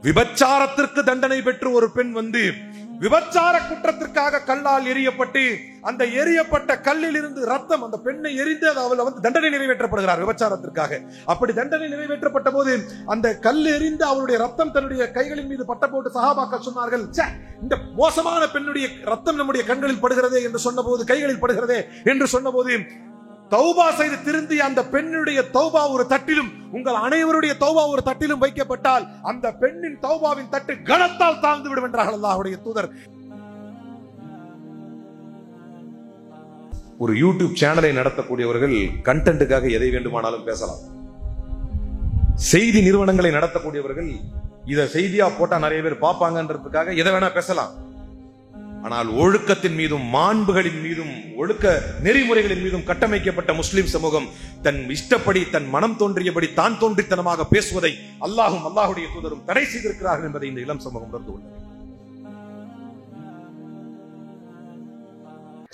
விபச்சாரத்திற்கு தண்டனை பெற்று ஒரு பெண் விபச்சார குற்றத்திற்காக கல்லால் எரியப்பட்டு அந்த எரியப்பட்ட கல்லில் இருந்து ரத்தம் அந்த பெண்ணை எரிந்து அவள் தண்டனை நிறைவேற்றப்படுகிறார் விபச்சாரத்திற்காக. அப்படி தண்டனை நிறைவேற்றப்பட்ட போது அந்த கல் எரிந்து அவளுடைய ரத்தம் தன்னுடைய கைகளின் மீது பட்ட போட்டு சஹாபாக்கள் சொன்னார்கள், இந்த மோசமான பெண்ணுடைய ரத்தம் நம்முடைய கண்களில் படுகிறதே என்று சொன்னபோது, கைகளில் படுகிறதே என்று சொன்னபோது, தௌபா செய்து திருந்தி அந்த பெண்ணுடைய தௌபா ஒரு தட்டிலும் உங்கள் அனைவருடைய தௌபா ஒரு தட்டிலும் வைக்கப்பட்டால் அந்த பெண்ணின் தௌபாவின் தட்டு கனத்தால் தாழ்ந்து விடும் என்றார்கள் அல்லாஹ்வுடைய தூதர். ஒரு யூடியூப் சேனலை நடத்தக்கூடியவர்கள் கண்டென்ட்டுக்காக எதை வேண்டுமானாலும் பேசலாம். செய்தி நிறுவனங்களை நடத்தக்கூடியவர்கள் இத செய்தியா போட்டா நிறைய பேர் பார்ப்பாங்கன்றதுக்காக எதை வேணா பேசலாம். ஆனால் ஒழுக்கத்தின் மீதும் மாண்புகளின் மீதும் ஒழுக்க நெறிமுறைகளின் மீதும் கட்டமைக்கப்பட்ட முஸ்லிம் சமூகம் தன் இஷ்டப்படி தன் மனம் தோன்றியபடி தான் தோன்றித்தனமாக பேசுவதை அல்லாஹும் அல்லாஹுடைய தூதரும் தடை செய்திருக்கிறார்கள் என்பதை இந்த இளம் சமூகம் உணர்ந்து கொண்டது.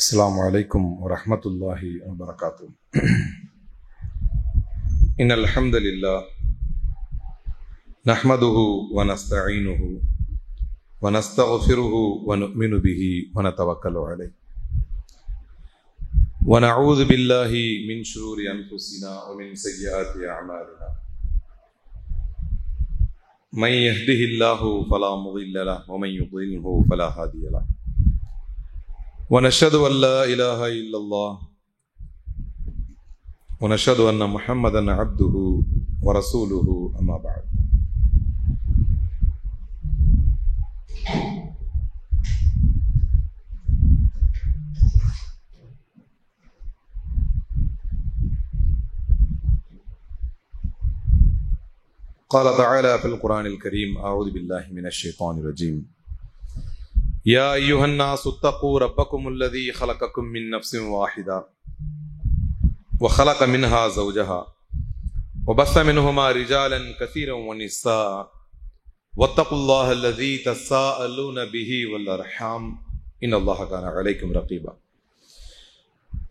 அஸ்ஸலாமு அலைக்கும் வரஹ்மத்துல்லாஹி வபரகாத்துஹு. இன்னல் ஹம்தலில்லாஹ் நஹ்மதுஹு வ நஸ்தஈனுஹு ونستغفره ونؤمن به ونتوكل عليه ونعوذ بالله من شرور أنفسنا ومن سيئات أعمالنا من يهده الله فلا مضل له ومن يضلله فلا هادي له ونشهد أن لا إله إلا الله ونشهد أن محمدا عبده ورسوله أما بعد. قال تعالى في القرآن الكريم أعوذ بالله من الشيطان الرجيم يا أيها الناس اتقوا ربكم الذي خلقكم من نفس واحدة وخلق منها زوجها وبث منهما رجالا كثيرا ونساء واتقوا الله الذي تساءلون به والأرحام إن الله كان عليكم رقيبا.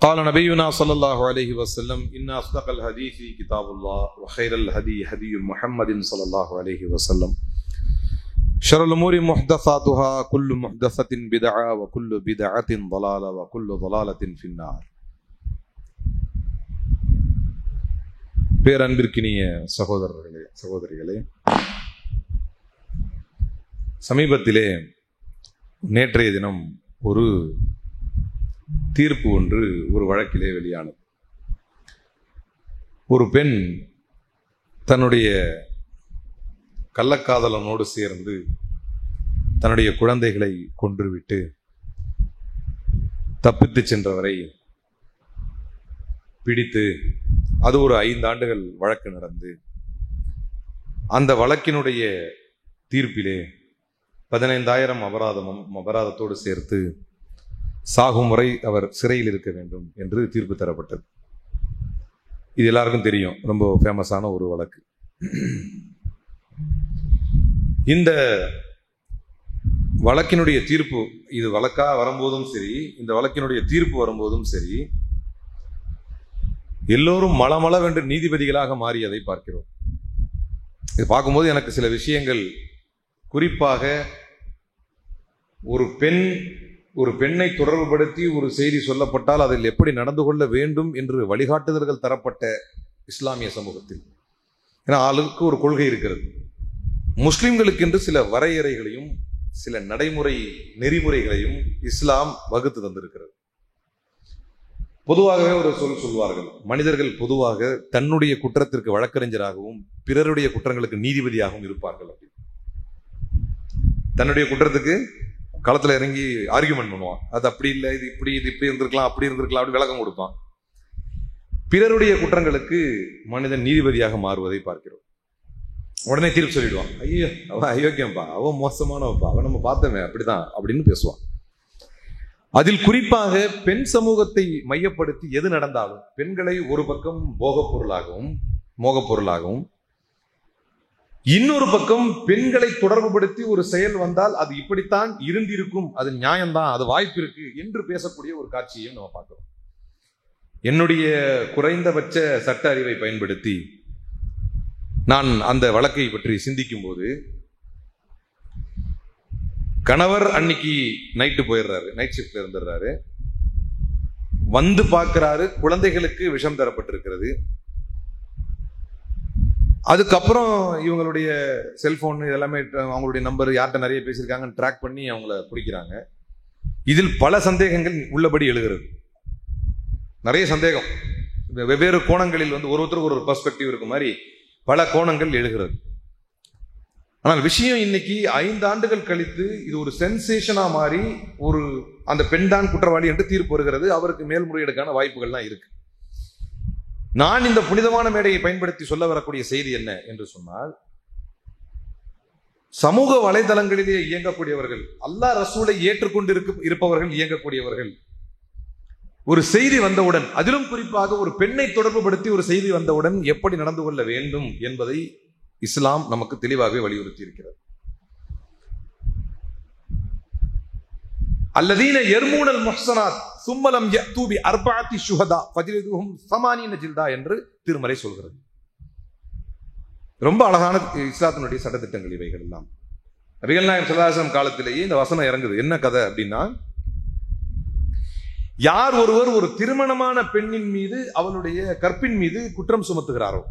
قال نبينا صلى الله عليه وسلم إن أصدق الحديث كتاب الله وخير الهدي هدي محمد صلى الله عليه وسلم شر الأمور محدثاتها كل محدثة بدعة وكل بدعة ضلالة وكل ضلالة في النار. பேரன்பிற்கினிய சகோதரர்களே சகோதரிகளே, சமீபத்திலே நேற்றைய தினம் ஒரு தீர்ப்பு ஒன்று ஒரு வழக்கிலே வெளியானது. ஒரு பெண் தன்னுடைய கள்ளக்காதலனோடு சேர்ந்து தன்னுடைய குழந்தைகளை கொன்றுவிட்டு தப்பித்து சென்றவரை பிடித்து அது ஒரு 5 ஆண்டுகள் வழக்கு நடந்து அந்த வழக்கினுடைய தீர்ப்பிலே 15,000 அபராதத்தோடு சேர்த்து சாகும் வரை அவர் சிறையில் இருக்க வேண்டும் என்று தீர்ப்பு தரப்பட்டது. இது எல்லாருக்கும் தெரியும், ரொம்ப ஃபேமஸான ஒரு வழக்கு. இந்த வழக்கினுடைய தீர்ப்பு, இது வழக்கா வரும்போதும் சரி, இந்த வழக்கினுடைய தீர்ப்பு வரும்போதும் சரி, எல்லோரும் மளமளவென்று நீதிபதிகளாக மாறியதை பார்க்கிறோம். இது பார்க்கும்போது எனக்கு சில விஷயங்கள், குறிப்பாக ஒரு பெண்ணை தொடர்புபடுத்தி ஒரு செய்தி சொல்லப்பட்டால் அதில் எப்படி நடந்து கொள்ள வேண்டும் என்று வழிகாட்டுதல்கள் தரப்பட்ட இஸ்லாமிய சமூகத்தில், ஏன்னா ஆளுக்கு ஒரு கொள்கை இருக்கிறது, முஸ்லிம்களுக்கு என்று சில வரையறைகளையும் சில நடைமுறை நெறிமுறைகளையும் இஸ்லாம் வகுத்து தந்திருக்கிறது. பொதுவாகவே ஒரு சொல்வார்கள், மனிதர்கள் பொதுவாக தன்னுடைய குற்றத்திற்கு வழக்கறிஞராகவும் பிறருடைய குற்றங்களுக்கு நீதிபதியாகவும் இருப்பார்கள். அப்படி தன்னுடைய குற்றத்துக்கு களத்துல இறங்கி ஆர்கியூமெண்ட் பண்ணுவான், அது அப்படி இல்லை, இது இப்படி இருந்திருக்கலாம், அப்படி இருந்திருக்கலாம், அப்படி விளக்கம் கொடுப்பான். பிறருடைய குற்றங்களுக்கு மனிதன் நீதிபதியாக மாறுவதை பார்க்கிறோம். உடனே தீர்ப்பு சொல்லிடுவான், ஐயோ அவன் அயோக்கியம்பா, அவன் மோசமானவப்பா, அவன் நம்ம பார்த்தமே அப்படிதான் அப்படின்னு பேசுவான். அதில் குறிப்பாக பெண் சமூகத்தை மையப்படுத்தி எது நடந்தாலும் பெண்களை ஒரு பக்கம் போகப் பொருளாகவும் மோகப் பொருளாகவும், இன்னொரு பக்கம் பெண்களை தொடர்புபடுத்தி ஒரு செயல் வந்தால் அது இப்படித்தான் இருந்திருக்கும், அது நியாயம்தான், அது வாய்ப்பு இருக்கு என்று பேசக்கூடிய ஒரு காட்சியையும் நம்ம பார்க்கிறோம். என்னுடைய குறைந்தபட்ச சட்ட அறிவை பயன்படுத்தி நான் அந்த வழக்கை பற்றி சிந்திக்கும் போது கணவர் அன்னைக்கு நைட்டு போயிடுறாரு, நைட் ஷிஃப்ட்ல இருந்துடுறாரு. வந்து பார்க்கிறாரு, குழந்தைகளுக்கு விஷம் தரப்பட்டிருக்கிறது. அதுக்கப்புறம் இவங்களுடைய செல்போன் இதெல்லாமே அவங்களுடைய நம்பர் யார்கிட்ட நிறைய பேசியிருக்காங்கன்னு ட்ராக் பண்ணி அவங்கள பிடிக்கிறாங்க. இதில் பல சந்தேகங்கள் உள்ளபடி எழுகிறது. நிறைய சந்தேகம் வெவ்வேறு கோணங்களில் ஒருத்தருக்கு ஒரு பெர்ஸ்பெக்டிவ் இருக்கு மாதிரி பல கோணங்கள் எழுகிறது. ஆனால் விஷயம் இன்னைக்கு 5 ஆண்டுகள் கழித்து இது ஒரு சென்சேஷனா மாறி ஒரு அந்த பெண் தான் குற்றவாளி என்று தீர்ப்பு வருகிறது. அவருக்கு மேல்முறையீடுக்கான வாய்ப்புகள்லாம் இருக்கு. நான் இந்த புனிதமான மேடையை பயன்படுத்தி சொல்ல வரக்கூடிய செய்தி என்ன என்று சொன்னால், சமூக வலைதளங்களிலே இயங்கக்கூடியவர்கள், அல்லாஹ் ரசூலை ஏற்றுக்கொண்டு இருப்பவர்கள், இயங்கக்கூடியவர்கள் ஒரு செய்தி வந்தவுடன், அதிலும் குறிப்பாக ஒரு பெண்ணை தொடர்புபடுத்தி ஒரு செய்தி வந்தவுடன் எப்படி நடந்து கொள்ள வேண்டும் என்பதை இஸ்லாம் நமக்கு தெளிவாகவே வலியுறுத்தி இருக்கிறது. அல்லதீன யர்மூனல் முஹ்ஸனாத் சும்மலம் யஅது பி அர்பஅத்தி ஷுஹதா ஃபஜ்லிதுஹும் 80 ஜில்தா என்று திருமறை சொல்கிறது. ரொம்ப அழகான இஸ்லாத்தினுடைய சட்டத்திட்டங்கள் இவைகள் எல்லாம். நபிகள் நாயகம் ஸல்லல்லாஹு அலைஹி வஸல்லம் காலத்திலேயே இந்த வசனம் இறங்குது. என்ன கதை அப்படின்னா, யார் ஒருவர் ஒரு திருமணமான பெண்ணின் மீது, அவளுடைய கற்பின் மீது குற்றம் சுமத்துகிறாரோ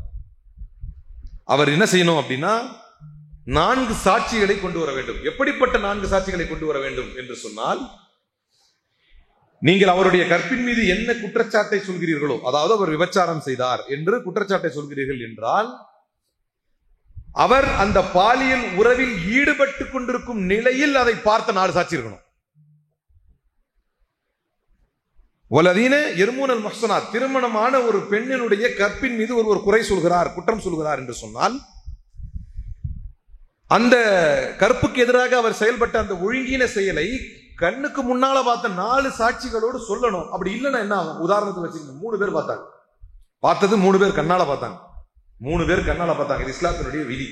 அவர் என்ன செய்யணும் அப்படின்னா 4 சாட்சிகளை கொண்டு வர வேண்டும். எப்படிப்பட்ட 4 சாட்சிகளை கொண்டு வர வேண்டும் என்று சொன்னால், நீங்கள் அவருடைய கற்பின் மீது என்ன குற்றச்சாட்டை சொல்கிறீர்களோ, அதாவது அவர் விபச்சாரம் செய்தார் என்று குற்றச்சாட்டை சொல்கிறீர்கள் என்றால், அவர் அந்த பாலியல் உறவில் ஈடுபட்டு கொண்டிருக்கும் நிலையில் அதை பார்த்த 4 சாட்சி இருக்கணும். வலதீன யர்மூனல் முஹ்ஸனாத், திருமணமான ஒரு பெண்ணினுடைய கற்பின் மீது ஒருவர் குறை சொல்கிறார், குற்றம் சொல்கிறார் என்று சொன்னால், அந்த கற்புக்கு எதிராக அவர் செயல்பட்ட அந்த ஒழுங்கின செயலை கண்ணுக்கு முன்னால பார்த்த 4 சாட்சிகளோடு சொல்லணும். அப்படி இல்லைன்னா என்ன ஆகும்? உதாரணத்துக்கு வச்சுக்கணும், 3 பேர் பார்த்தாங்க, பார்த்தது 3 பேர் கண்ணால பார்த்தாங்க, 3 பேர் கண்ணால பார்த்தாங்க. இது இஸ்லாத்தினுடைய விதி.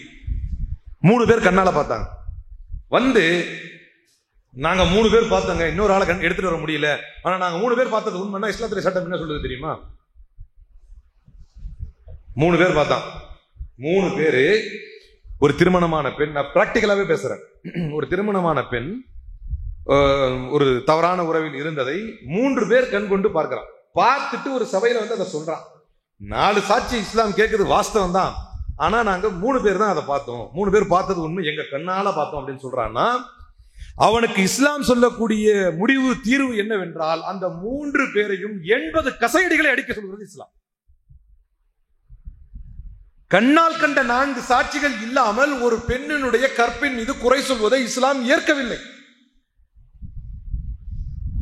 3 பேர் கண்ணால பார்த்தாங்க. நாங்க 3 பேர் பார்த்தோங்க, இன்னொரு ஆளை எடுத்துட்டு வர முடியல, ஆனா நாங்க 3 பேர் பார்த்தது உண்மைன்னா இஸ்லாத்துடைய சட்டம் என்ன சொல்லுது தெரியுமா? 3 பேர் பார்த்தான். 3 பேரு ஒரு திருமணமான பெண், நான் பிராக்டிகலாவே பேசுறேன், ஒரு திருமணமான பெண் ஒரு தவறான உறவில் இருந்ததை 3 பேர் கண் கொண்டு பார்க்கிறான். பார்த்துட்டு ஒரு சபையில அதை சொல்றான். 4 சாட்சி இஸ்லாம் கேட்குது, வாஸ்தவம் தான், ஆனா நாங்க 3 பேர் தான் அதை பார்த்தோம், 3 பேர் பார்த்தது உண்மை, எங்க கண்ணால பார்த்தோம் அப்படின்னு சொல்றான்னா, அவனுக்கு இஸ்லாம் சொல்லக்கூடிய முடிவு தீர்வு என்னவென்றால், அந்த 3 பேரையும் 80 கசையடிகளை அடிக்க சொல்கிறது இஸ்லாம். கண்ணால் கண்ட 4 சாட்சிகள் இல்லாமல் ஒரு பெண்ணினுடைய கற்பின் மீது குறை சொல்வதை இஸ்லாம் ஏற்கவில்லை.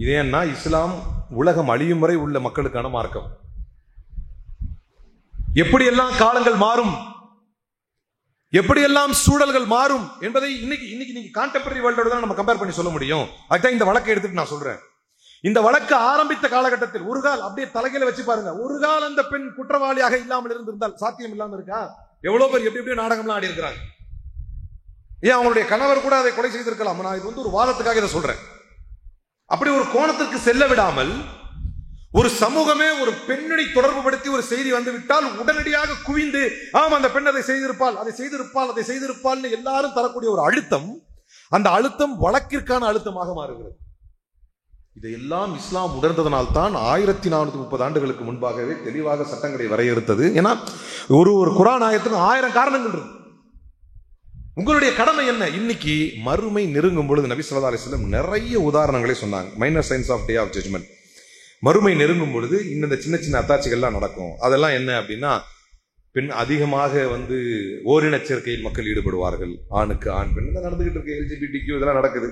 இதேன்னா இஸ்லாம் உலகம் அழியும் வரை உள்ள மக்களுக்கான மார்க்கம். எப்படியெல்லாம் காலங்கள் மாறும், எப்படியெல்லாம் சூழல்கள் மாறும் என்பதை இன்னைக்கு நீங்க கான்டெம்பரரி வேர்ல்டோட தான் நம்ம கம்பேர் பண்ணி சொல்ல முடியும். அதுதான் இந்த வழக்கை எடுத்துட்டு நான் சொல்றேன். இந்த வழக்கு ஆரம்பித்த காலகட்டத்தில் ஒரு கால் அப்படியே தலைகையில வச்சு பாருங்க, ஒரு கால் அந்த பெண் குற்றவாளியாக இல்லாமல் இருந்திருந்தால், சாத்தியம் இல்லாமல் இருக்கா? எவ்வளவு பேர் எப்படி எப்படி நாடகம்லாம் ஆடி இருக்கிறாங்க. ஏன் அவங்களுடைய கணவர் கூட அதை கொலை செய்திருக்கலாம். நான் இது ஒரு வாதத்துக்காக இதை சொல்றேன். அப்படி ஒரு கோணத்திற்கு செல்ல விடாமல், ஒரு சமூகமே ஒரு பெண்ணை தொடர்பு படுத்தி ஒரு செய்தி வந்து விட்டால் உடனடியாக குவிந்து, ஆம் அந்த பெண் அதை செய்திருப்பாள், அதை செய்திருப்பாள், அதை செய்திருப்பாள்னு எல்லாரும் தரக்கூடிய ஒரு அழுத்தம், அந்த அழுத்தம் வழக்கிற்கான அழுத்தமாக மாறுகிறது. இதையெல்லாம் இஸ்லாம் உணர்ந்ததனால் தான் 1430 ஆண்டுகளுக்கு முன்பாகவே தெளிவாக சட்டங்களை வரையறுத்தது. ஏன்னா ஒரு குர்ஆன் ஆயத்துக்கு 1000 காரணங்கள் இருக்கு. உங்களுடைய கடமை என்ன? இன்னைக்கு மறுமை நெருங்கும் பொழுது நபி ஸல்லல்லாஹு அலைஹி வஸல்லம் நிறைய உதாரணங்களை சொன்னாங்க. Minor signs of day of judgement. மறுமை நெருங்கும் பொழுது இந்த சின்ன சின்ன அத்தாட்சிகள்லாம் நடக்கும். அதெல்லாம் என்ன அப்படின்னா, பெண் அதிகமாக ஓரின சேர்க்கையில் மக்கள் ஈடுபடுவார்கள். ஆணுக்கு ஆண், பெண் நடந்துகிட்டு இருக்கு, LGBTQ இதெல்லாம் நடக்குது.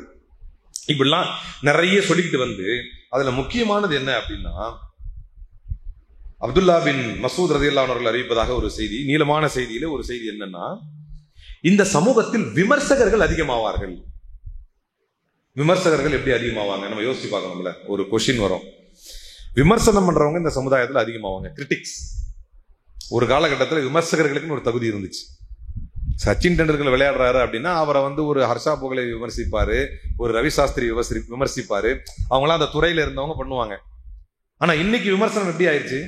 இப்படிலாம் நிறைய சொல்லிக்கிட்டு அதுல முக்கியமானது என்ன அப்படின்னா, அப்துல்லா பின் மசூத் ரலியல்லாஹு அன்ஹு அவர்கள் அறிவிப்பதாக ஒரு செய்தி, நீளமான செய்தியில ஒரு செய்தி என்னன்னா, இந்த சமூகத்தில் விமர்சகர்கள் அதிகமாவார்கள். விமர்சகர்கள் எப்படி அதிகமாவாங்க நம்ம யோசிச்சு பார்க்கணும்ல. ஒரு கொஸ்டின் வரும், விமர்சனம் பண்றவங்க இந்த சமுதாயத்தில் அதிகமாவாங்க. கிரிட்டிக்ஸ். ஒரு காலகட்டத்தில் விமர்சகர்களுக்குன்னு ஒரு தகுதி இருந்துச்சு. சச்சின் டெண்டுல்கர் விளையாடுறாரு அப்படின்னா அவரை ஒரு ஹர்ஷா போகலை விமர்சிப்பாரு, ஒரு ரவி சாஸ்திரி விமர்சிப்பாரு. அவங்களாம் அந்த துறையில இருந்தவங்க பண்ணுவாங்க. ஆனா இன்னைக்கு விமர்சனம் எப்படி ஆயிடுச்சு?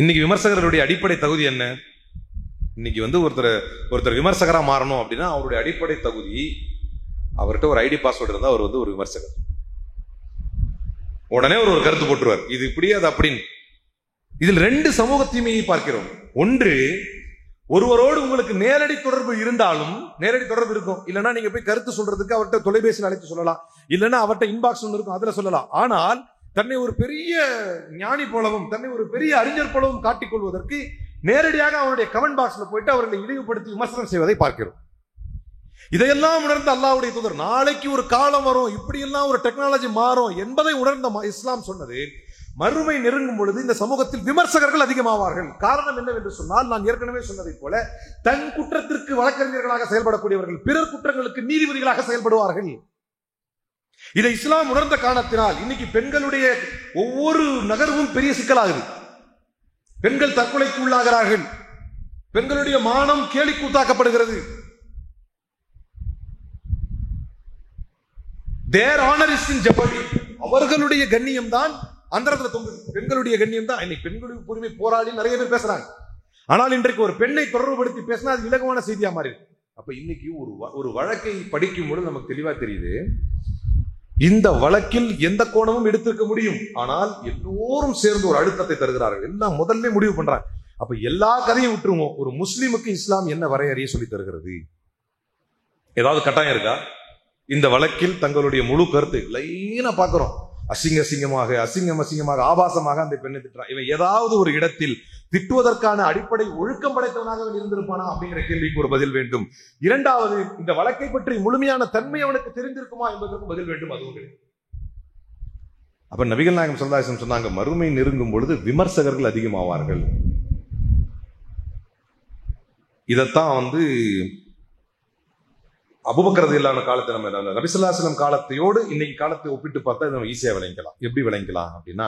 இன்னைக்கு விமர்சகர்களுடைய அடிப்படை தகுதி என்ன? இன்னைக்கு வந்து ஒருத்தர் விமர்சகரா மாறணும் அப்படின்னா அவருடைய அடிப்படை தகுதி, அவர்கிட்ட ஒரு ஐடி பாஸ்வேர்டு இருந்தா அவர் வந்து ஒரு விமர்சகர். உடனே ஒரு கருத்து போட்டுருவார், இது இப்படி அது அப்படின்னு. இதில் 2 சமூக தீமையை பார்க்கிறோம். ஒன்று, ஒருவரோடு உங்களுக்கு நேரடி தொடர்பு இருந்தாலும், நேரடி தொடர்பு இருக்கும், இல்லைன்னா நீங்க போய் கருத்து சொல்றதுக்கு அவர்கிட்ட தொலைபேசியில் அழைத்து சொல்லலாம், இல்லைன்னா அவர்கிட்ட இன்பாக்ஸ் ஒன்று இருக்கும், அதுல சொல்லலாம். ஆனால் தன்னை ஒரு பெரிய ஞானி போலவும் தன்னை ஒரு பெரிய அறிஞர் போலவும் காட்டிக்கொள்வதற்கு நேரடியாக அவருடைய கமெண்ட் பாக்ஸ்ல போயிட்டு அவர்களை இழிவுபடுத்தி விமர்சனம் செய்வதை பார்க்கிறோம். இதையெல்லாம் உணர்ந்த அல்லாஹ்வுடைய தூதர், நாளைக்கு ஒரு காலம் வரும், இப்படி எல்லாம் ஒரு டெக்னாலஜி மாறும் என்பதை உணர்ந்த இஸ்லாம் சொன்னது, மறுமை நெருங்கும் பொழுது இந்த சமூகத்தில் விமர்சகர்கள் அதிகமாவார்கள். காரணம் என்னவென்று சொன்னால், நான் ஏற்கனவே சொன்னதை போல தன் குற்றத்திற்கு வழக்கறிஞர்களாக செயல்படக்கூடியவர்கள் பிறர் குற்றங்களுக்கு நீதிபதிகளாக செயல்படுவார்கள். இதை இஸ்லாம் உணர்ந்த காரணத்தினால் இன்னைக்கு பெண்களுடைய ஒவ்வொரு நகர்வும் பெரிய சிக்கலாகுது. பெண்கள் தற்கொலைக்கு உள்ளாகிறார்கள், பெண்களுடைய மானம் கேலி கூத்தாக்கப்படுகிறது. Their honor is in jeopardy. அவர்களுடைய கண்ணியம் தான் அந்தரத்துல தொங்குது. பெண்களுடைய கண்ணியம் தான். இன்னைக்கு பெண்களுடைய உரிமை போராடி நிறைய பேர் பேசுறாங்க. ஆனால் இன்றைக்கு ஒரு பெண்ணை தொடர்புபடுத்தி பேசினா அது இலகுவான செய்தியா மாறி. அப்ப இன்னைக்கு ஒரு வழக்கை படிக்கும் பொழுது நமக்கு தெளிவா தெரியுது, இந்த வழக்கில் எந்த கோணமும் எடுத்திருக்க முடியும், ஆனால் எல்லோரும் சேர்ந்து ஒரு அழுத்தத்தை தருகிறார்கள். எல்லாம் முதல்ல முடிவு பண்றாங்க. அப்ப எல்லா கதையும் விட்டுருவோம். ஒரு முஸ்லிமுக்கு இஸ்லாம் என்ன வரையறையை சொல்லி தருகிறது? ஏதாவது கட்டாயம் இருக்கா? இந்த வழக்கில் தங்களுடைய முழு கருத்து லைனா பாக்குறோம். அசிங்கமாக ஆபாசமாக அந்த பெண்ணை திட்டுறான். இவன் ஏதாவது ஒரு இடத்தில் திட்டுவதற்கான அடிப்படை ஒழுக்கம் படைத்தவனாக இருந்திருப்பானா அப்படிங்கிற கேள்விக்கு ஒரு பதில் வேண்டும். இரண்டாவது, இந்த வழக்கை பற்றி முழுமையான தன்மை அவனுக்கு தெரிந்திருக்குமா என்பதற்கு பதில் வேண்டும். அதுவும் கிடையாது. அப்ப நபிகள் நாயகம் ஸல்லல்லாஹு அலைஹி வஸல்லம் சொன்னாங்க, மறுமை நெருங்கும் பொழுது விமர்சகர்கள் அதிகமாவார்கள். இதத்தான் வந்து அபூபக்கர் ரலியல்லாஹு காலத்தை நம்ம நபி ஸல்லல்லாஹு அலைஹி வஸல்லம் காலத்தையோடு இன்னைக்கு காலத்தை ஒப்பிட்டு பார்த்தா நம்ம ஈஸியா விளங்கிக்கலாம். எப்படி விளங்கிக்கலாம் அப்படின்னா,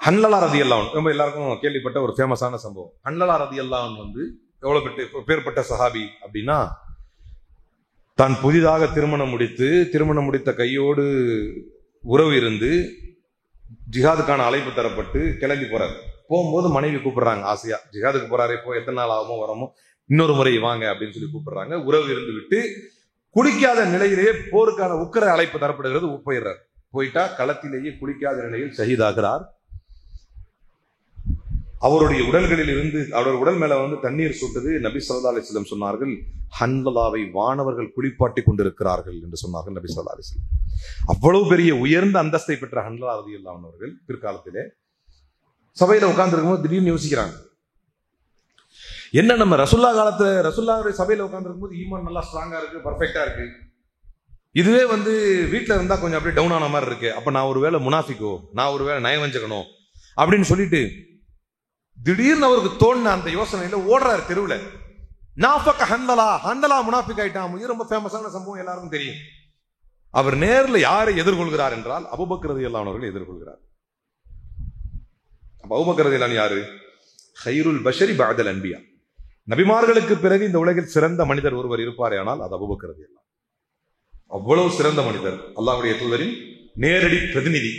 ஹன்லலா ரலியல்லாஹு அன்ஹு நம்ம எல்லாருக்கும் கேள்விப்பட்ட ஒரு ஃபேமஸான சம்பவம். ஹன்லலா ரலியல்லாஹு அன்ஹு வந்து எவ்வளவு பேர்பட்ட சஹாபி அப்படின்னா, தான் புதிதாக திருமணம் முடித்த கையோடு உறவு இருந்து ஜிஹாதுக்கான அழைப்பு தரப்பட்டு கிளம்பி போறாரு. போகும்போது மனைவி கூப்பிடுறாங்க, ஆசையா ஜிஹாதுக்கு போறாரு, இப்போ எத்தனை நாள் ஆகுமோ வரமோ, இன்னொரு முறை வாங்க அப்படின்னு சொல்லி கூப்பிடுறாங்க. உறவு இருந்து விட்டு குளிக்காத நிலையிலேயே போருக்கான உக்கிர அழைப்பு தரப்படுகிறது. போயிடுறார். போயிட்டா களத்திலேயே குளிக்காத நிலையில் ஷஹீதாகிறார். அவருடைய உடல்களில் இருந்து அவருடைய உடல் மேல வந்து தண்ணீர் சுட்டது. நபி ஸல்லல்லாஹு அலைஹி வஸல்லம் சொன்னார்கள், ஹன்லலாவை வானவர்கள் குளிப்பாட்டி கொண்டிருக்கிறார்கள் என்று சொன்னார்கள் நபி ஸல்லல்லாஹு அலைஹி வஸல்லம். அவ்வளவு பெரிய உயர்ந்த அந்தஸ்தை பெற்ற ஹன்லலா ரலியல்லாஹு அன்ஹு அவர்கள் பிற்காலத்திலே சபையில உட்கார்ந்து இருக்கும்போது திடீர்னு யோசிக்கிறாங்க, என்ன நம்ம ரசூலுல்லாஹ்வுடைய சபையில உட்கார்ந்து இருக்கும்போது ஈமான் நல்லா ஸ்ட்ராங்கா இருக்கு, பர்ஃபெக்டா இருக்கு. இதுவே வந்து வீட்டுல இருந்தா கொஞ்சம் அப்படியே டவுன் ஆன மாதிரி இருக்கு. அப்ப நான் ஒருவேளை முனாஃபிக்கோ, நான் ஒருவேளை நயவஞ்சகனோ அப்படின்னு சொல்லிட்டு திடீர்னு அவருக்கு தோணுன அந்த யோசனையில ஓடுறாரு தெருவுல. நாஃபக ஹன்லலா முனாஃபிக் ஆயிட்டான். இது ரொம்ப ஃபேமஸான சம்பவம், எல்லாருக்கும் தெரியும். அவர் நேர்ல யாரை எதிர்கொள்கிறார் என்றால் அபூபக்கர் ரலியல்லாஹு அன்ஹு அவர்கள் எதிர்கொள்கிறார். அப்ப அபூபக்கர் ரலியல்லாஹு அன்ஹு யாரு? ஹைருல் பஷரி பஅதல் அன்பியா. நபிமார்களுக்கு பிறகு இந்த உலகில் சிறந்த மனிதர் ஒருவர் இருப்பாரே ஆனால் அது அபூபக்கர் ரலியல்லாஹு அன்ஹு. அவ்வளவு சிறந்த மனிதர், அல்லாஹ்வுடைய தூதரின் நேரடி பிரதிநிதி.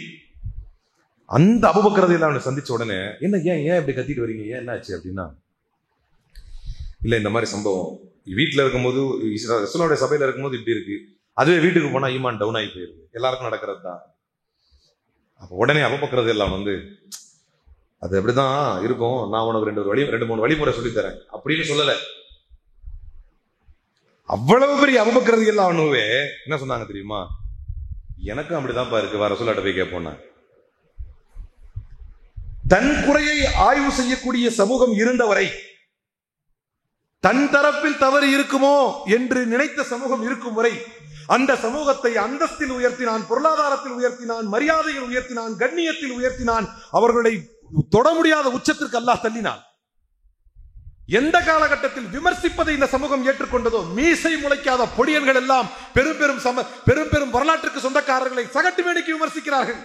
அந்த அபூபக்கர் ரலியல்லாஹு அன்ஹு சந்திச்ச உடனே, என்ன ஏன் இப்படி கத்திட்டு வரீங்க, ஏன் என்ன ஆச்சு அப்படின்னா, இல்ல இந்த மாதிரி சம்பவம் வீட்டுல இருக்கும்போது ரசூலுல்லாஹ்வுடைய சபையில இருக்கும்போது இப்படி இருக்கு, அதுவே வீட்டுக்கு போனா ஈமான் டவுன் ஆகி போயிருக்கு, எல்லாருக்கும் நடக்கிறது தான். அப்ப உடனே அபூபக்கர் ரலியல்லாஹு அன்ஹு வந்து, அது அப்படிதான் இருக்கும், நான் உனக்கு 2-3 வழிமுறை சொல்லி தரேன் அப்படின்னு சொல்லல. அவ்வளவு பெரிய அபூபக்கர் ரலியல்லாஹு அன்ஹுவே என்ன சொன்னாங்க தெரியுமா? எனக்கும் அப்படிதான் இருக்கு, வர ரசூலுல்லாஹ்ட்ட போய் கேட்போம். தன் குறையை ஆய்வு செய்யக்கூடிய சமூகம் இருந்தவரை, தன் தரப்பில் தவறு இருக்குமோ என்று நினைத்த சமூகம் இருக்கும் வரை அந்த சமூகத்தை அந்தஸ்தில் உயர்த்தினான், பொருளாதாரத்தில் உயர்த்தினான், மரியாதையில் உயர்த்தினான், கண்ணியத்தில் உயர்த்தினான். அவர்களை தொட முடியாத உச்சத்திற்கு அல்லாஹ் தள்ளினான். எந்த காலகட்டத்தில் விமர்சிப்பதை இந்த சமூகம் ஏற்றுக்கொண்டதோ, மீசை முளைக்காத பொடியன்கள் எல்லாம் பெரும் பெரும் வரலாற்றுக்கு சொந்தக்காரர்களை சகட்டு மேனிக்கு விமர்சிக்கிறார்கள்.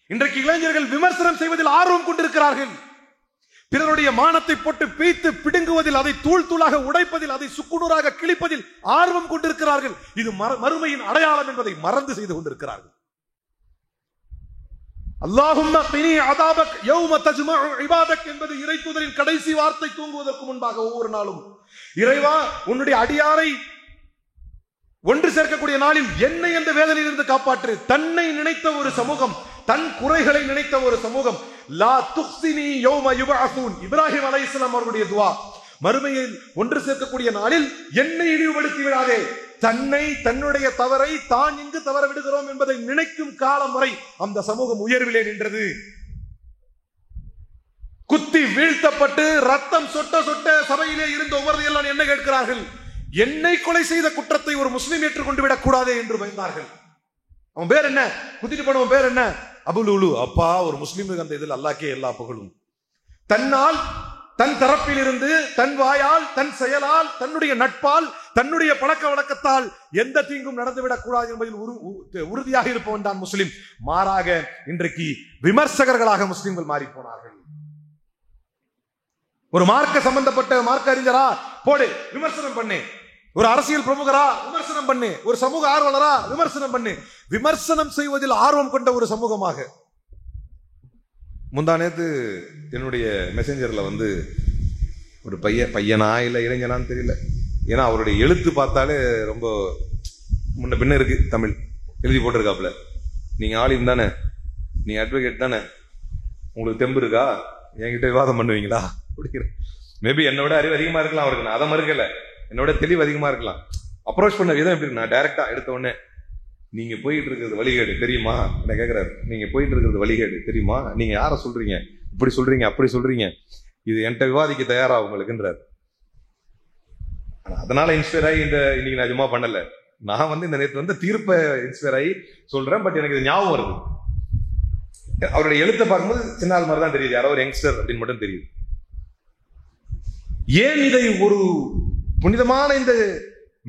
இன்றைக்கு இளைஞர்கள் விமர்சனம் செய்வதில் ஆர்வம் கொண்டிருக்கிறார்கள். பிறருடைய மானத்தை போட்டு பீய்த்து பிடுங்குவதில், அதை தூள் தூளாக உடைப்பதில், அதை சுக்குநூறாக கிழிப்பதில் ஆர்வம் கொண்டிருக்கிறார்கள். இது மறுமையின் அடையாளம் என்பதை மறந்து செய்து கொண்டிருக்கிறார்கள். அல்லாஹும்ம கினி அதாபக் யௌம தஜ்மஉ இபாதக் என்பது இறை தூதரின் கடைசி வார்த்தை தூங்குவதற்கு முன்பாக ஒவ்வொரு நாளும். இறைவா, உன்னுடைய அடியாரை ஒன்று சேர்க்கக்கூடிய நாளில் என்னை அந்த வேதனையிலிருந்து காப்பாற்று. தன்னை நினைத்த ஒரு சமூகம், தன் குறைகளை நினைத்த ஒரு சமூகம். லா துக்ஸினி யௌம யுபஅஸூன், இப்ராஹிம் அலைஹிஸ்ஸலாம் அவர்களுடைய துஆ. மறுமையில் ஒன்று சேர்க்கக்கூடிய நாளில் என்னை இழிவுபடுத்தி விடாதே. தன்னை, தன்னுடைய தவறை, தான் எங்கு தவற விடுகிறோம் என்பதை நினைக்கும் காலம் வரை அந்த சமூகம் உயர்விலே நின்றது. குத்தி வீழ்த்தப்பட்டு ரத்தம் சொட்ட சொட்ட சபையிலே இருந்த உமர்தியெல்லாம் என்ன கேட்கிறார்கள்? என்னை கொலை செய்த குற்றத்தை ஒரு முஸ்லிம் ஏற்றுக்கொண்டு விடக் கூடாதே என்று பயந்தார்கள். அவன் பேர் என்ன? குத்திட்டு போனவன் பேர் என்ன? அபுலுலு. அப்பா, ஒரு முஸ்லிமுக்கு அந்த இதில் அல்லாஹ்க்கே எல்லா புகழும். தன்னால், தன் தரப்பில் இருந்து, தன் வாயால், தன் செயலால், தன்னுடைய நட்பால், தன்னுடைய பழக்க வழக்கத்தால் எந்த தீங்கும் நடந்துவிடக் கூடாது என்பதில் உறுதியாக இருப்பவன் தான் முஸ்லிம். மாறாக இன்றைக்கு விமர்சகர்களாக முஸ்லிம்கள் மாறி போனார்கள். ஒரு மார்க்க சம்பந்தப்பட்ட மார்க்க அறிஞரா போடு, விமர்சனம் பண்ணு. ஒரு அரசியல் பிரமுகரா விமர்சனம் பண்ணு. ஒரு சமூக ஆர்வலரா விமர்சனம் பண்ணு. விமர்சனம் செய்வதில் ஆர்வம் கொண்ட ஒரு சமூகமாக. முந்தா நேத்து என்னுடைய மெசேஞ்சர்ல வந்து ஒரு பையனா இல்ல இளைஞனான்னு தெரியல, ஏன்னா அவருடைய எழுத்து பார்த்தாலே ரொம்ப முன்ன பின்ன இருக்கு. தமிழ் எழுதி போட்டிருக்காப்புல, நீங்க ஆலிம் தானே, நீங்க அட்வொகேட் தானே, உங்களுக்கு தெம்பு இருக்கா, என்கிட்ட விவாதம் பண்ணுவீங்களா அப்படிங்கிற. மேபி என்னோட அறிவு அதிகமா இருக்கலாம் அவருக்கு, நான் அதை மறுக்கல. என்னோட தெளிவு அதிகமா இருக்கலாம். அப்ரோச் பண்ண விதம் எப்படி, நான் டைரக்டா எடுத்த உடனே நீங்க போயிட்டு இருக்கிறது வழிகேடு தெரியுமா என்ன கேட்கிறாரு. நீங்க போயிட்டு இருக்கிறது வழிகேடு தெரியுமா, நீங்க யார சொல்றீங்க, இப்படி சொல்றீங்க அப்படி சொல்றீங்க, இது என்கிட்ட விவாதிக்க தயாரா உங்களுக்குன்றார். அதனால இன்ஸ்பயர் ஆகி இன்னைக்கு நான் ஜும்மா பண்ணல. நான் வந்து இந்த நேற்று வந்து தீர்ப்பை இன்ஸ்பயர் ஆகி சொல்றேன். பட் எனக்கு இது ஞாபகம் வருது. அவருடைய எழுத்தை பார்க்கும்போது சின்ன ஆள் மாதிரி தான் தெரியுது, யாரோ ஒரு யங்ஸ்டர் அப்படின்னு மட்டும் தெரியுது. ஏன் இதை ஒரு புனிதமான இந்த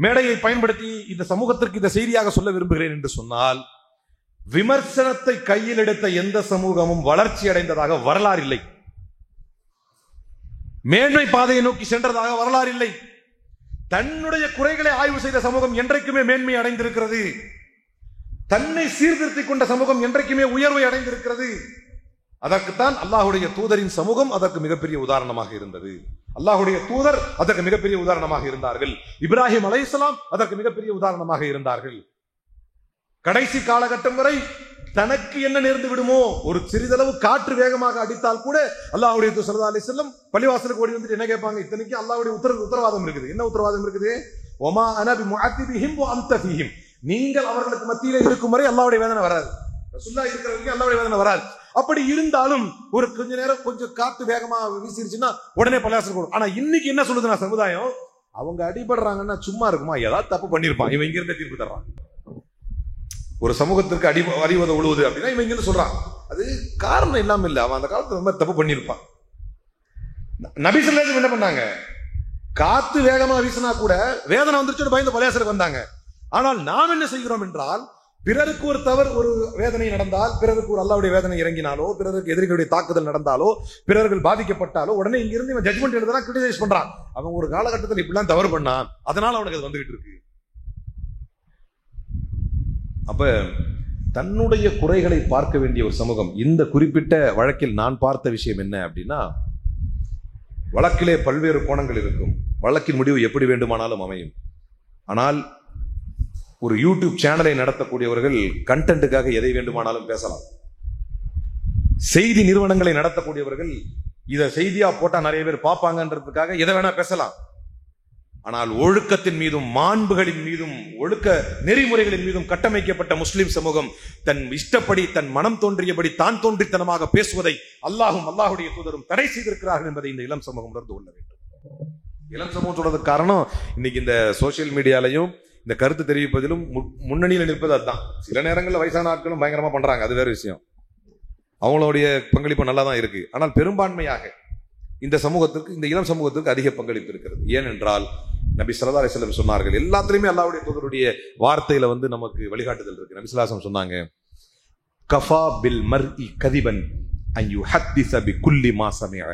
மேடையை பயன்படுத்தி இந்த சமூகத்திற்கு இந்த செய்தியாக சொல்ல விரும்புகிறேன் என்று சொன்னால், விமர்சனத்தை கையில் எடுத்த எந்த சமூகமும் வளர்ச்சி அடைந்ததாக வரலாறு இல்லை. மேன்மை பாதையை நோக்கி சென்றதாக வரலாறு இல்லை. தன்னுடைய குறைகளை ஆய்வு செய்த சமூகம் என்றைக்குமே மேன்மை அடைந்திருக்கிறது. தன்னை சீர்திருத்திக் கொண்ட சமூகம் என்றைக்குமே உயர்வை அடைந்திருக்கிறது. அதற்குத்தான் அல்லாஹுடைய தூதரின் சமூகம் அதற்கு மிகப்பெரிய உதாரணமாக இருந்தது. அல்லாஹுடைய தூதர் அதற்கு மிகப்பெரிய உதாரணமாக இருந்தார்கள். இப்ராஹிம் அலைஹிஸ்ஸலாம் அதற்கு மிகப்பெரிய உதாரணமாக இருந்தார்கள். கடைசி காலகட்டம் வரை தனக்கு என்ன நேர்ந்து விடுமோ, ஒரு சிறிதளவு காற்று வேகமாக அடித்தால் கூட அல்லாஹ்வுடைய தூதர் ஸல்லல்லாஹு அலைஹி வஸல்லம் பள்ளிவாசலுக்கு ஓடி வந்துட்டு என்ன கேட்பாங்க? இத்தனைக்கு அல்லாஹ்வுடைய உத்தரவாதம் இருக்குது. என்ன உத்தரவாதம் இருக்குது? வமா அனா பிமுஅத்திபிஹிம் வ அன்த ஃபீஹிம். நீங்கள் அவர்களுக்கு மத்தியிலே இருக்கும் வரை அல்லாஹ்வுடைய வேதனை வராது. ரசூலுல்லாஹ் இருக்கிறவங்க அல்லாஹ்வுடைய வேதனை வராது. அப்படி இருந்தாலும் ஒரு கொஞ்ச நேரம் கொஞ்சம் காத்து வேகமா வீசிருச்சுன்னா உடனே பள்ளிவாசலுக்கு ஓடும். ஆனா இன்னைக்கு என்ன சொல்லுதுன்னா சமுதாயம், அவங்க அடிபடுறாங்கன்னா சும்மா இருக்குமா, ஏதாவது தப்பு பண்ணிருப்பான், இவன் இங்க இருந்த தீர்ப்பு தர்றான். ஒரு சமூகத்திற்கு அறிவதை உழுவுது அப்படின்னா இவன் இங்க சொல்றான். அது காரணம் இல்லாம இல்ல, அவன் அந்த காலத்துல ரொம்ப தப்பு பண்ணிருப்பான். நபி ஸல்லல்லாஹு அலைஹி வஸல்லம் என்ன பண்ணாங்க? காத்து வேகமா வீசினா கூட வேதனை வந்துருச்சு பயந்து பள்ளிவாசலுக்கு வந்தாங்க. ஆனால் நாம் என்ன செய்கிறோம் என்றால், பிறருக்கு ஒரு தவறு, ஒரு வேதனை நடந்தால், பிறருக்கு ஒரு அல்லாஹ்வுடைய வேதனை இறங்கினாலோ, பிறருக்கு எதிரிகளுடைய தாக்குதல் நடந்தாலோ, பிறர்கள் பாதிக்கப்பட்டாலோ உடனே இங்க இருந்து இவன் ஜட்மெண்ட் எழுதுறான், கிரிட்டிசைஸ் பண்றான். அவன் ஒரு காலகட்டத்தில் இப்படிலாம் தவறு பண்ணான், அதனால அவனுக்கு அது வந்துகிட்டு இருக்கு. அப்ப தன்னுடைய குறைகளை பார்க்க வேண்டிய ஒரு சமூகம். இந்த குறிப்பிட்ட வழக்கில் நான் பார்த்த விஷயம் என்ன அப்படின்னா, வழக்கிலே பல்வேறு கோணங்கள் இருக்கும். வழக்கின் முடிவு எப்படி வேண்டுமானாலும் அமையும். ஆனால் ஒரு யூடியூப் சேனலை நடத்தக்கூடியவர்கள் கண்டென்ட்டுக்காக எதை வேண்டுமானாலும் பேசலாம். செய்தி நிறுவனங்களை நடத்தக்கூடியவர்கள் இதை செய்தியா போட்டா நிறைய பேர் பார்ப்பாங்கன்றதுக்காக எதை வேணா பேசலாம். ஆனால் ஒழுக்கத்தின் மீதும் மாண்புகளின் மீதும் ஒழுக்க நெறிமுறைகளின் மீதும் கட்டமைக்கப்பட்ட முஸ்லிம் சமூகம் தன் இஷ்டப்படி, தன் மனம் தோன்றியபடி, தான் தோன்றித்தனமாக பேசுவதை அல்லாஹும் அல்லாஹுடைய தூதரும் தடை செய்திருக்கிறார்கள் என்பதை இந்த இளம் சமூகம் உணர்ந்து கொள்ள வேண்டும். இளம் சமூகம் சொல்றதுக்கு காரணம், இன்னைக்கு இந்த சோசியல் மீடியாலையும் இந்த கருத்து தெரிவிப்பதிலும் முன்னணியில் நிற்பது அதுதான். சில நேரங்களில் வயசான ஆட்களும் பயங்கரமா பண்றாங்க, அது வேற விஷயம். அவங்களுடைய பங்களிப்பு நல்லா தான் இருக்கு. ஆனால் பெரும்பான்மையாக இந்த சமூகத்திற்கு, இந்த இளம் சமூகத்திற்கு அதிக பங்களிப்பு இருக்கிறது. ஏனென்றால் நபி ஸல்லல்லாஹு அலைஹி வஸல்லம் சொன்னார்கள், எல்லாத்திலுமே அல்லாஹ்வுடைய தூதருடைய வார்த்தையில வந்து நமக்கு வழிகாட்டுதல் இருக்கு. நபி ஸல்லல்லாஹு அலைஹி வஸல்லம் சொன்னாங்க, கஃபா பில் மர்இ கதிபன் அன் யுஹத்திஸ பிகுல்லி மா சமிஅ.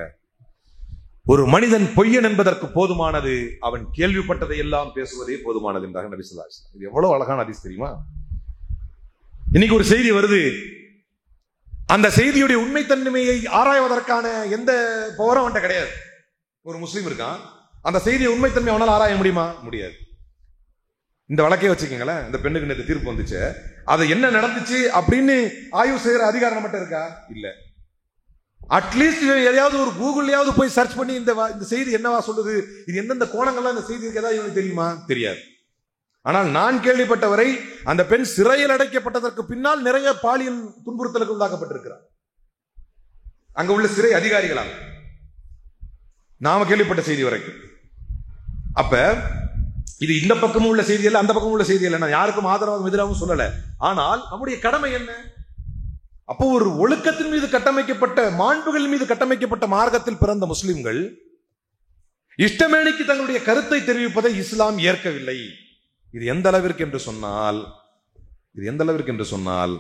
ஒரு மனிதன் பொய்யன் என்பதற்கு போதுமானது அவன் கேள்விப்பட்டதை எல்லாம் பேசுவதே போதுமானது என்றார்கள் நபி ஸல்லல்லாஹு அலைஹி வஸல்லம். இது எவ்வளவு அழகான ஹதீஸ் தெரியுமா? இன்னைக்கு ஒரு செய்தி வருது, அந்த செய்தியுடைய உண்மைத்தன்மையை ஆராய்வதற்கான எந்த பவரும் அவன்கிட்ட கிடையாது. ஒரு முஸ்லீம் இருக்கான், அந்த செய்தியை உண்மைத்தன்மை அவனால் ஆராய முடியுமா? முடியாது. இந்த வழக்கே வச்சுக்கீங்களேன், இந்த பெண்ணுக்கு நேற்று தீர்ப்பு வந்துச்சு, அது என்ன நடந்துச்சு அப்படின்னு ஆய்வு செய்யற அதிகாரம் மட்டும் இருக்கா? இல்ல. அட்லீஸ்ட் எதையாவது ஒரு கூகுள்லயாவது போய் சர்ச் பண்ணி இந்த செய்தி என்னவா சொல்லுது, இது எந்தெந்த கோணங்கள்லாம் இந்த செய்தி இருக்கு, ஏதாவது இவனுக்கு தெரியுமா? தெரியாது. ஆனால் நான் கேள்விப்பட்டவரை அந்த பெண் சிறையில் அடைக்கப்பட்டதற்கு பின்னால் நிறைய பாலியல் துன்புறுத்தலுக்கு உள்ளாக்கப்பட்டிருக்கிறார். அங்க உள்ள சிறை அதிகாரிகளால் நாம கேள்விப்பட்ட செய்தி வரைக்கும். அப்ப இது இந்த பக்கமும் உள்ள செய்தி அல்ல, அந்த பக்கமும் உள்ள செய்தி அல்ல. நான் யாருக்கும் ஆதரவாகவும் எதிராகவும் சொல்லல. ஆனால் நம்முடைய கடமை என்ன? அப்போ ஒரு ஒழுக்கத்தின் மீது கட்டமைக்கப்பட்ட, மாண்புகள் மீது கட்டமைக்கப்பட்ட மார்க்கத்தில் பிறந்த முஸ்லிம்கள் இஷ்டமேனிக்கு தங்களுடைய கருத்தை தெரிவிப்பதை இஸ்லாம் ஏற்கவில்லை. இது எந்த அளவிற்கு என்று சொன்னால்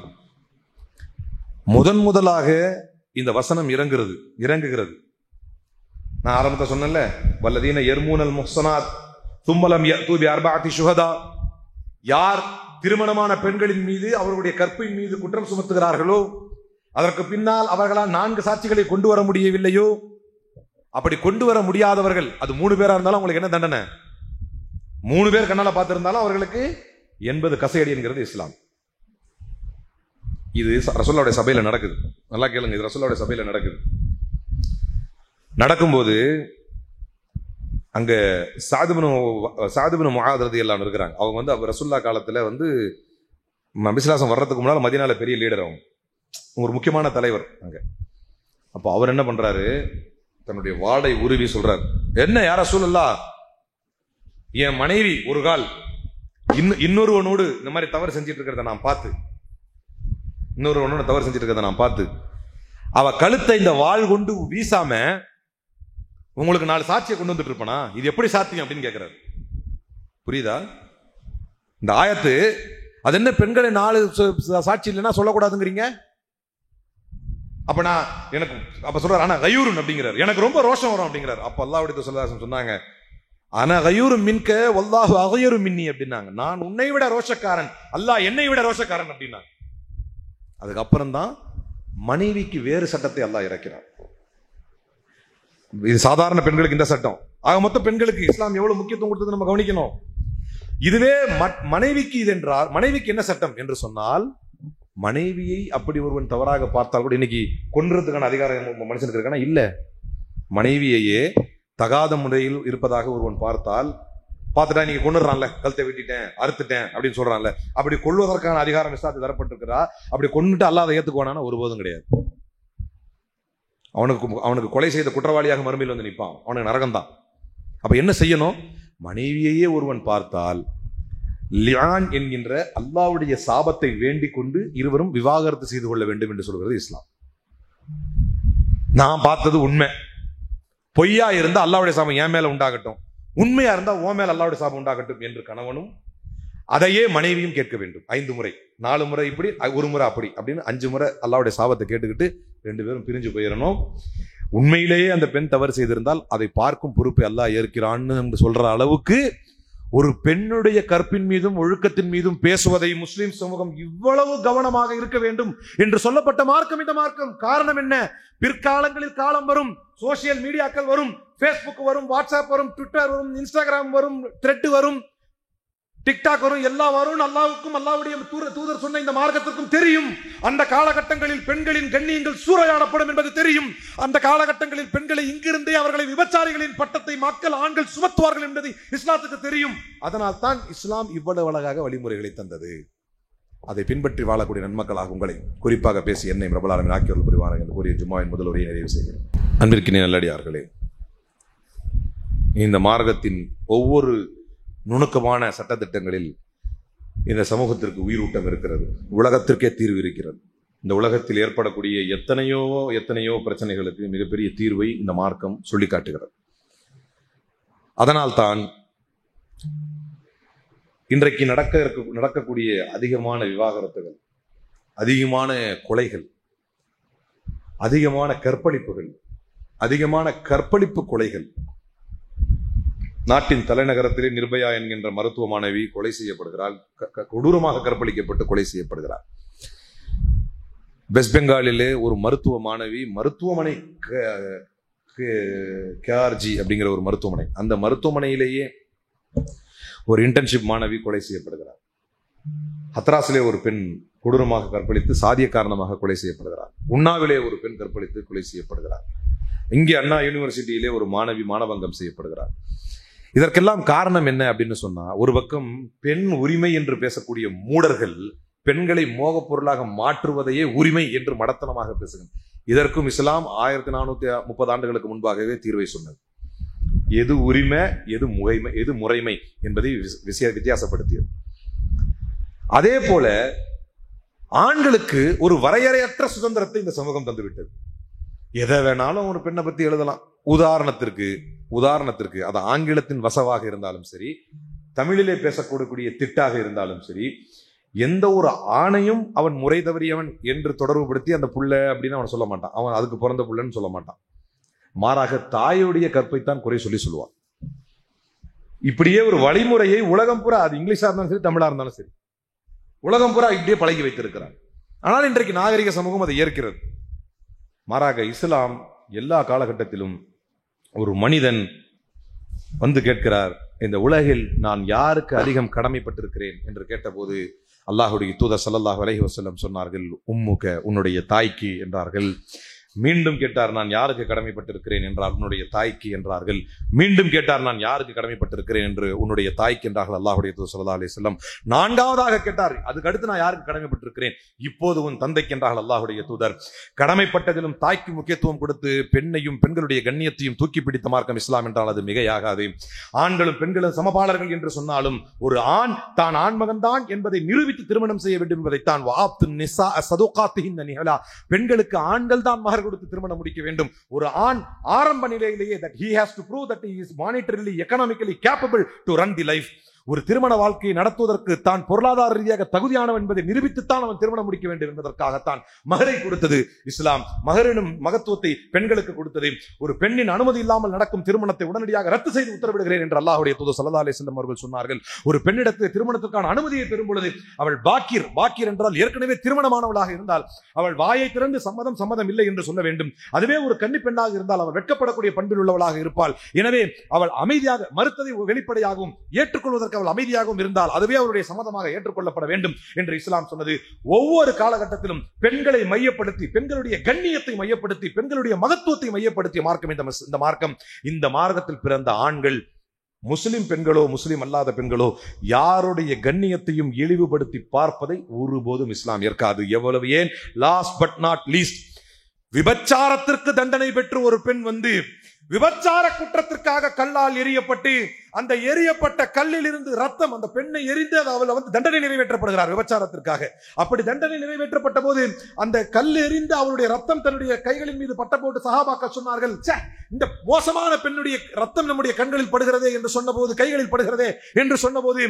முதலாக இந்த வசனம் இறங்குகிறது. நான் ஆரம்பத்தை சொன்னேன்ல, வல்லதீன யர்மூனல் முஹ்ஸனாத் தும்மலம் யஅது பிஅர்பஅத்தி ஷுஹதா, யார் திருமணமான பெண்களின் மீது அவர்களுடைய கற்பின் மீது குற்றம் சுமத்துகிறார்களோ, அதற்கு பின்னால் அவர்களால் 4 சாட்சிகளை கொண்டு வர முடியவில்லையோ, அப்படி கொண்டு வர முடியாதவர்கள், அது 3 பேரா இருந்தாலும் அவங்களுக்கு என்ன தண்டனை? 3 பேர் கண்ணால பார்த்திருந்தாலும் அவர்களுக்கு 80 கசையடி என்கிறது இஸ்லாம். இது ரசூலுல்லாஹ்வுடைய சபையில நடக்குது. நல்லா கேளுங்க, இது ரசூலுல்லாஹ்வுடைய சபையில நடக்குது. நடக்கும்போது அங்க சாத் இப்னு முஆத் ரலியல்லாஹு அன்ஹு இருக்கிறாங்க. அவங்க ரசூலுல்லாஹ் காலத்துல பிஸ்லாசம் வர்றதுக்கு முன்னால மதீனால பெரிய லீடர், அவங்க ஒரு முக்கியமான தலைவர் அங்க. அப்ப அவர் என்ன பண்றாரு, தன்னுடைய வாளை உருவி சொல்றாரு, என்ன யா ரசூலுல்லாஹ், என் மனைவி ஒரு கால் இன்னொருவனோடு இந்த மாதிரி தவறு செஞ்சிட்டு இருக்கிறத நான் பார்த்து அவ கழுத்தை இந்த வாள் கொண்டு வீசாம உங்களுக்கு 4 சாட்சியை கொண்டு வந்துட்டு இருப்பனா, இது எப்படி சாத்தியம் அப்படின்னு கேட்கிறாரு. புரியுதா? இந்த ஆயத்து அது என்ன, பெண்களை 4 சாட்சி இல்லைன்னா சொல்லக்கூடாதுங்கிறீங்க? அப்ப சொல்றாரு, ஆனா கயூருன் அப்படிங்கிறார், எனக்கு ரொம்ப ரோஷம் வரும் அப்படிங்கிறார். அப்ப அல்லாஹ்வுடைய ஸல்லல்லாஹு சொன்னாங்க, ஆனா கயூரும் மின்க வல்லாஹு அகயூரும் மின்னி அப்படின்னாங்க. நான் உன்னை விட ரோஷக்காரன், அல்லாஹ் என்னை விட ரோஷக்காரன் அப்படின்னாங்க. அதுக்கப்புறம் தான் மனைவிக்கு வேறு சட்டத்தை அல்லாஹ் இறக்கிறார். இது சாதாரண பெண்களுக்கு இந்த சட்டம். ஆக மொத்த பெண்களுக்கு இஸ்லாம் எவ்வளவு முக்கியத்துவம் கொடுத்தது நம்ம கவனிக்கணும். இதுவே மனைவிக்கு இது என்றால், மனைவிக்கு என்ன சட்டம் என்று சொன்னால், மனைவியை அப்படி ஒருவன் தவறாக பார்த்தால் கூட, இன்னைக்கு கொன்றதுக்கான அதிகாரம் மனுஷனுக்கு இருக்கானா? இல்ல. மனைவியையே தகாத முறையில் இருப்பதாக ஒருவன் பார்த்துட்டா நீங்க கொண்டுறான்ல, கழுத்தை வெட்டிட்டேன், அறுத்துட்டேன் அப்படின்னு சொல்றான்ல, அப்படி கொள்வதற்கான அதிகாரம் இஸ்லாத்தில் தரப்பட்டிருக்கிறா. அப்படி கொண்டுட்டு அல்லாஹ் ஏத்துக்குவானா? ஒருபோதும் கிடையாது. அவனுக்கு கொலை செய்த குற்றவாளியாக மறுமையில் வந்து நிற்பான், அவனுக்கு நரகம்தான். அப்ப என்ன செய்யணும்? மனைவியையே ஒருவன் பார்த்தால் லியான் என்கின்ற அல்லாஹ்வுடைய சாபத்தை வேண்டிக் கொண்டு இருவரும் விவாகரத்து செய்து கொள்ள வேண்டும் என்று சொல்கிறது இஸ்லாம். நான் பார்த்தது உண்மை, பொய்யா இருந்தா அல்லாஹ்வுடைய சாபம் என் மேல உண்டாகட்டும், உண்மையா இருந்தா ஓ மேல அல்லாஹ்வுடைய சாபம் உண்டாகட்டும் என்று கணவனும் அதையே மனைவியும் கேட்க வேண்டும். 5 முறை, 4 முறை இப்படி, 1 முறை அப்படி அப்படின்னு 5 முறை அல்லாஹ்வுடைய சாபத்தை கேட்டுக்கிட்டு 2 பேரும் பிரிஞ்சு போயிடணும். உண்மையிலேயே அந்த பெண் தவறு செய்திருந்தால் அதை பார்க்கும் பொறுப்பை அல்லாஹ் ஏற்கிறான்னு சொல்ற அளவுக்கு ஒரு பெண்ணுடைய கற்பின் மீதும் ஒழுக்கத்தின் மீதும் பேசுவதை முஸ்லிம் சமூகம் இவ்வளவு கவனமாக இருக்க வேண்டும் என்று சொல்லப்பட்ட மார்க்கம் இந்த மார்க்கம். காரணம் என்ன? பிற்காலங்களில் காலம் வரும், சோசியல் மீடியாக்கள் வரும், பேஸ்புக் வரும், வாட்ஸ்அப் வரும், ட்விட்டர் வரும், இன்ஸ்டாகிராம் வரும், த்ரெட் வரும், டிக்டாக் வரும், எல்லாம் வரும். அல்லாஹ்வுக்கும் அல்லாஹ்வுடைய தூதர் சொன்ன இந்த மார்க்கத்திற்கும் தெரியும் அந்த காலகட்டங்களில் பெண்களின் கண்ணியங்கள் சூறையாடப்படும் என்பது தெரியும். அந்த காலகட்டங்களில் பெண்களை இங்கிருந்தே அவர்களை விபச்சாரிகளின் பட்டத்தை மக்கள் ஆண்கள் சுமத்துவார்கள் என்பது இஸ்லாத்துக்கு தெரியும். அதனால் தான் இஸ்லாம் இவ்வளவு அழகாக வழிமுறைகளை தந்தது. அதை பின்பற்றி வாழக்கூடிய நன்மக்களாக உங்களை குறிப்பாக பேசி என்னை ரப்பல் ஆலமீன் ஆக்கியவர்கள் புரிவார்கள் என்று கூறிய ஜும்மாவின் முதல் உரையை நிறைவு செய்கிறேன். அன்பிற்கினிய நல்லடியார்களே, இந்த மார்க்கத்தின் ஒவ்வொரு நுணுக்கமான சட்டத்திட்டங்களில் இந்த சமூகத்திற்கு உயிரூட்டம் இருக்கிறது, உலகத்திற்கே தீர்வு இருக்கிறது. இந்த உலகத்தில் ஏற்படக்கூடிய எத்தனையோ பிரச்சனைகளுக்கு மிகப்பெரிய தீர்வை இந்த மார்க்கம் சொல்லி காட்டுகிறது. அதனால்தான் இன்றைக்கு நடக்கக்கூடிய அதிகமான விவாகரத்துகள், அதிகமான கொலைகள், அதிகமான கற்பழிப்புகள், அதிகமான கற்பழிப்பு கொலைகள். நாட்டின் தலைநகரத்திலே நிர்பயா என்கின்ற மருத்துவ மாணவி கொலை செய்யப்படுகிறாள், கொடூரமாக கற்பழிக்கப்பட்டு கொலை செய்யப்படுகிறார். வெஸ்ட் பெங்காலிலே ஒரு மருத்துவ மாணவி, மருத்துவமனை கேஆர்ஜி அப்படிங்கிற ஒரு மருத்துவமனை, அந்த மருத்துவமனையிலேயே ஒரு இன்டர்ன்ஷிப் மாணவி கொலை செய்யப்படுகிறார். ஹத்ராஸிலே ஒரு பெண் கொடூரமாக கற்பழித்து சாதிய காரணமாக கொலை செய்யப்படுகிறார். உண்ணாவிலே ஒரு பெண் கற்பழித்து கொலை செய்யப்படுகிறார். இங்கே அண்ணா யூனிவர்சிட்டியிலே ஒரு மாணவி மானபங்கம் செய்யப்படுகிறார். இதற்கெல்லாம் காரணம் என்ன அப்படின்னு சொன்னா, ஒரு பக்கம் பெண் உரிமை என்று பேசக்கூடிய மூடர்கள் பெண்களை மோகப் பொருளாக மாற்றுவதையே உரிமை என்று மடத்தனமாக பேசுகிறார். இதற்கும் இஸ்லாம் 1430 ஆண்டுகளுக்கு முன்பாகவே தீர்வை சொன்னது. எது உரிமை, எது முறைமை என்பதை வித்தியாசப்படுத்தியது. அதே போல ஆண்களுக்கு ஒரு வரையறையற்ற சுதந்திரத்தை இந்த சமூகம் தந்துவிட்டது. எதை வேணாலும் ஒரு பெண்ணை பத்தி எழுதலாம். உதாரணத்திற்கு அது ஆங்கிலத்தின் வசவாக இருந்தாலும் சரி, தமிழிலே பேசக்கூடிய திட்டாக இருந்தாலும் சரி, எந்த ஒரு ஆணையும் அவன் முறை தவறியவன் என்று தொடர்புபடுத்தி அந்த புள்ள அப்படின்னு அவன் சொல்ல மாட்டான். அவன் அதுக்கு பிறந்த புள்ளன்னு சொல்ல மாட்டான். மாறாக தாயுடைய கற்பைத்தான் குறை சொல்லுவான். இப்படியே ஒரு வழிமுறையை உலகம் பூரா, அது இங்கிலீஷா இருந்தாலும் சரி, தமிழா இருந்தாலும் சரி, உலகம் பூரா இப்படியே பழகி வைத்திருக்கிறார். ஆனால் இன்றைக்கு நாகரிக சமூகம் அதை ஏற்கிறது. மாறாக இஸ்லாம் எல்லா காலகட்டத்திலும் ஒரு மனிதன் வந்து கேட்கிறார், இந்த உலகில் நான் யாருக்கு அதிகம் கடமைப்பட்டிருக்கிறேன் என்று கேட்டபோது அல்லாஹுடைய தூதர் ஸல்லல்லாஹு அலைஹி வஸல்லம் சொன்னார்கள், உம்முக, உன்னுடைய தாய்க்கு என்றார்கள். மீண்டும் கேட்டார், நான் யாருக்கு கடமைப்பட்டிருக்கிறேன் என்றார். உன்னுடைய தாய்க்கு என்றார்கள். மீண்டும் கேட்டார், நான் யாருக்கு கடமைப்பட்டிருக்கிறேன் என்று. உன்னுடைய தாய்க்கு என்றார்கள் அல்லாஹுடைய தூதர் ஸல்லல்லாஹு அலைஹி வஸல்லம். 4வதாக கேட்டார், அதுக்கு அடுத்து நான் யாருக்கு கடமைப்பட்டிருக்கிறேன்? இப்போது உன் தந்தைக்கு என்றார்கள் அல்லாஹுடைய தூதர். கடமைப்பட்டதிலும் தாய்க்கு முக்கியத்துவம் கொடுத்து பெண்ணையும் பெண்களுடைய கண்ணியத்தையும் தூக்கி பிடித்த மார்க்கம் இஸ்லாம் என்றால் அது மிகையாகாது. ஆண்களும் பெண்களும் சமபாளர்கள் என்று சொன்னாலும் ஒரு ஆண் தான் ஆண்மகன் தான் என்பதை நிரூபித்து திருமணம் செய்ய வேண்டும் என்பதைத்தான் பெண்களுக்கு ஆண்கள் தான் மகர் கொடுத்து திருமணம் முடிக்க வேண்டும். ஒரு ஆண் ஆரம்ப நிலையிலேயே that he has to prove that he is monetarily, economically capable to run the life. ஒரு திருமண வாழ்க்கையை நடத்துவதற்கு தான் பொருளாதார ரீதியாக தகுதியானவன் என்பதை நிரூபித்துத்தான் அவன் திருமணம் முடிக்க வேண்டும் என்பதற்காகத்தான் மகரை கொடுத்தது இஸ்லாம். மகரினும் மகத்துவத்தை பெண்களுக்கு கொடுத்தது. ஒரு பெண்ணின் அனுமதி இல்லாமல் நடக்கும் திருமணத்தை உடனடியாக ரத்து செய்து உத்தரவிடுகிறேன் என்று அல்லாஹ்வுடைய தூதர் ஸல்லல்லாஹு அலைஹி வஸல்லம் அவர்கள் சொன்னார்கள். ஒரு பெண்ணிடத்தில் திருமணத்திற்கான அனுமதியை பெறும் பொழுது அவள் பாக்கீர் என்றால் ஏற்கனவே திருமணமானவளாக இருந்தால் அவள் வாயை திறந்து சம்மதம் இல்லை என்று சொல்ல வேண்டும். அதுவே ஒரு கன்னி பெண்ணாக இருந்தால் அவள் வெட்கப்படக்கூடிய பண்பில் உள்ளவளாக இருப்பாள். எனவே அவள் அமைதியாக மறுத்ததை வெளிப்படையாகவும் ஏற்றுக்கொள்வதற்கு அவள் அமைதியாகவும் இருந்தால் அதுவே அவருடைய சம்மதமாக ஏற்றுக்கொள்ளப்பட வேண்டும் என்று இஸ்லாம் சொன்னது. ஒவ்வொரு காலகட்டத்திலும் பெண்களை மையப்படுத்தி, பெண்களுடைய கண்ணியத்தை மையப்படுத்தி, பெண்களுடைய மகத்துவத்தை மையப்படுத்திய மார்க்கம் இந்த மார்க்கம். இந்த மார்க்கத்தில் பிறந்த ஆண்கள், முஸ்லிம் பெண்களோ முஸ்லிம் அல்லாத பெண்களோ, யாருடைய கண்ணியத்தையும் இழிவுபடுத்தி பார்ப்பதை ஒருபோதும் இஸ்லாம் ஏற்காது. எவ்வளவு ஏன், லாஸ்ட் பட் நாட் லீஸ்ட், விபச்சாரத்திற்கு தண்டனை பெற்று ஒரு பெண் வந்து விபச்சார குற்றத்திற்காக கல்லால் எரியப்பட்டு அந்த எரியப்பட்ட கல்லில் இருந்து ரத்தம் அந்த பெண்ணை எரிந்து அவள் வந்து தண்டனை நிறைவேற்றப்படுகிறார் விபச்சாரத்திற்காக. அப்படி தண்டனை நிறைவேற்றப்பட்ட போது அந்த கல் எரிந்து அவளுடைய ரத்தம் தன்னுடைய கைகளின் மீது பட்ட போட்டு சஹாபாக்கள் சொன்னார்கள், இந்த மோசமான பெண்ணுடைய ரத்தம் நம்முடைய கண்களில் படுகிறதே என்று சொன்னபோது, கைகளில் படுகிறதே என்று சொன்னபோது,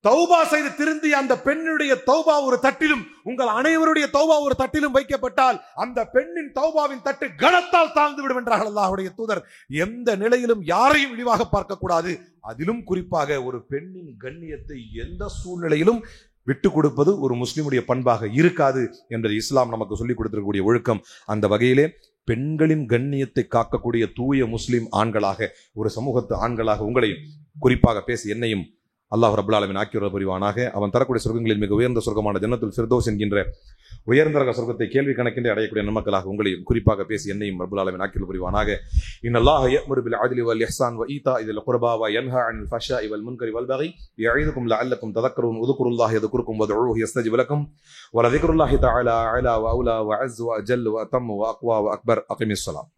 தௌபா செய்து திருந்திய அந்த பெண்ணுடைய தௌபா ஒரு தட்டிலும் உங்கள் அனைவருடைய தௌபா ஒரு தட்டிலும் வைக்கப்பட்டால் அந்த பெண்ணின் தௌபாவின் தட்டு கனத்தால் தாழ்ந்து விடும் என்றார்கள் அல்லாஹ்வுடைய தூதர். எந்த நிலையிலும் யாரையும் இழிவாக பார்க்க கூடாது. அதிலும் குறிப்பாக ஒரு பெண்ணின் கண்ணியத்தை எந்த சூழ்நிலையிலும் விட்டு கொடுப்பது ஒரு முஸ்லிமுடைய பண்பாக இருக்காது என்பது இஸ்லாம் நமக்கு சொல்லிக் கொடுத்திருக்கக்கூடிய ஒழுக்கம். அந்த வகையிலே பெண்களின் கண்ணியத்தை காக்கக்கூடிய தூய முஸ்லிம் ஆண்களாக, ஒரு சமூகத்து ஆண்களாக உங்களையும் குறிப்பாக பேசி என்னையும் அல்லாஹ் ரப்பல் ஆலமீன் ஆக்கியுள்ள புரிவானாக. அவன் தரக்கூடிய சொர்க்கங்களில் மிக உயர்ந்த சொர்க்கமான ஜன்னத்துல் ஃபிர்தௌஸ் என்கின்ற உயர்ந்த ரக சொர்க்கத்தை கேள்வி கணக்கின்றி அடையக்கூடிய நன்மக்களாக உங்களையும் குறிப்பாக பேசி என்னையும் ரப்பல் ஆலமீன் ஆக்கியுள்ள புரிவானாக. இன்னல்லாஹ யஅமுரு பில் அத்லி வல் இஹ்சான் வ ஈதாஇ தில் குர்பா வ யன்ஹா அனில் ஃபஹ்ஷாஇ வல் முன்கரி வல் பகி யஇதுக்கும் லஅல்லக்கும் ததக்கரூன் உذ்குருல்லாஹ யذ்குருக்கும் வதுஊஹு யஸ்தஜிப் லக்கும் வ லذிக்ருல்லாஹி தஆலா அலா வ அவுலா வ அஸ் வ அஜல் வ அத்தம் வ அக்வா வ அக்பர். அகிமிஸ் ஸலாம்.